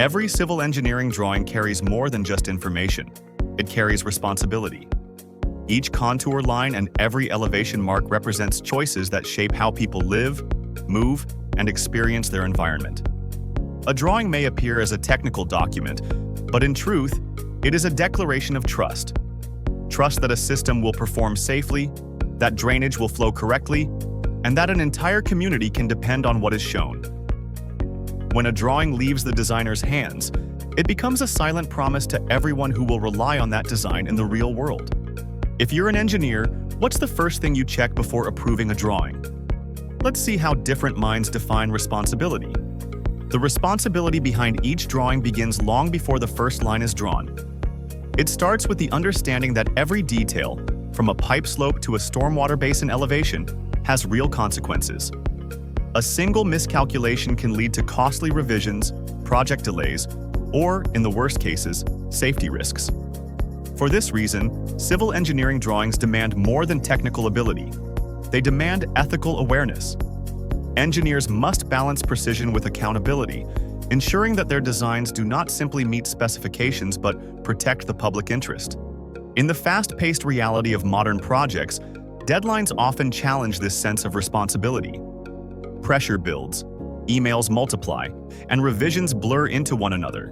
Every civil engineering drawing carries more than just information. It carries responsibility. Each contour line and every elevation mark represents choices that shape how people live, move, and experience their environment. A drawing may appear as a technical document, but in truth, it is a declaration of trust. Trust that a system will perform safely, that drainage will flow correctly, and that an entire community can depend on what is shown. When a drawing leaves the designer's hands, it becomes a silent promise to everyone who will rely on that design in the real world. If you're an engineer, what's the first thing you check before approving a drawing? Let's see how different minds define responsibility. The responsibility behind each drawing begins long before the first line is drawn. It starts with the understanding that every detail, from a pipe slope to a stormwater basin elevation, has real consequences. A single miscalculation can lead to costly revisions, project delays, or, in the worst cases, safety risks. For this reason, civil engineering drawings demand more than technical ability. They demand ethical awareness. Engineers must balance precision with accountability, ensuring that their designs do not simply meet specifications but protect the public interest. In the fast-paced reality of modern projects, deadlines often challenge this sense of responsibility. Pressure builds, emails multiply, and revisions blur into one another.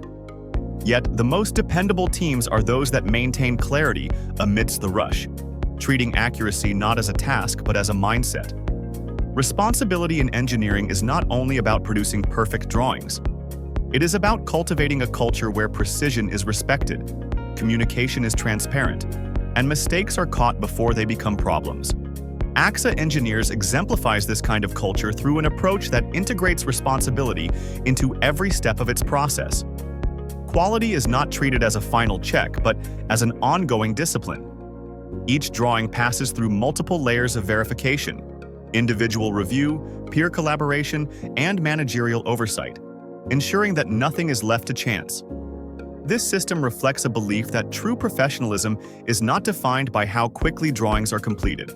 Yet, the most dependable teams are those that maintain clarity amidst the rush, treating accuracy not as a task but as a mindset. Responsibility in engineering is not only about producing perfect drawings. It is about cultivating a culture where precision is respected, communication is transparent, and mistakes are caught before they become problems. AXA Engineers exemplifies this kind of culture through an approach that integrates responsibility into every step of its process. Quality is not treated as a final check, but as an ongoing discipline. Each drawing passes through multiple layers of verification: individual review, peer collaboration, and managerial oversight, ensuring that nothing is left to chance. This system reflects a belief that true professionalism is not defined by how quickly drawings are completed,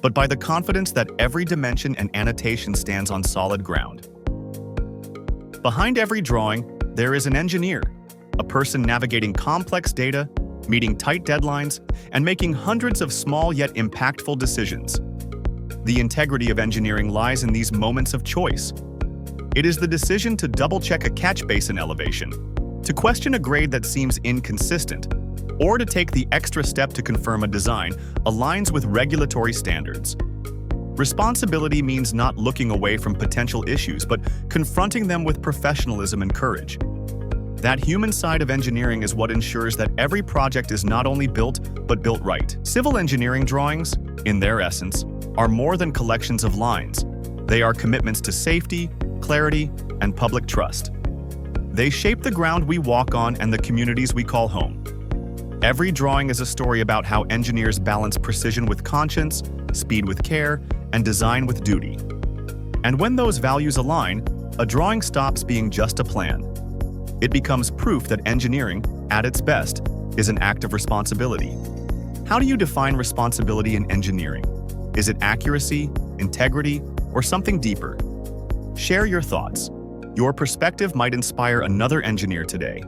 but by the confidence that every dimension and annotation stands on solid ground. Behind every drawing, there is an engineer, a person navigating complex data, meeting tight deadlines, and making hundreds of small yet impactful decisions. The integrity of engineering lies in these moments of choice. It is the decision to double-check a catch basin elevation, to question a grade that seems inconsistent, or to take the extra step to confirm a design aligns with regulatory standards. Responsibility means not looking away from potential issues, but confronting them with professionalism and courage. That human side of engineering is what ensures that every project is not only built, but built right. Civil engineering drawings, in their essence, are more than collections of lines. They are commitments to safety, clarity, and public trust. They shape the ground we walk on and the communities we call home. Every drawing is a story about how engineers balance precision with conscience, speed with care, and design with duty. And when those values align, a drawing stops being just a plan. It becomes proof that engineering, at its best, is an act of responsibility. How do you define responsibility in engineering? Is it accuracy, integrity, or something deeper? Share your thoughts. Your perspective might inspire another engineer today.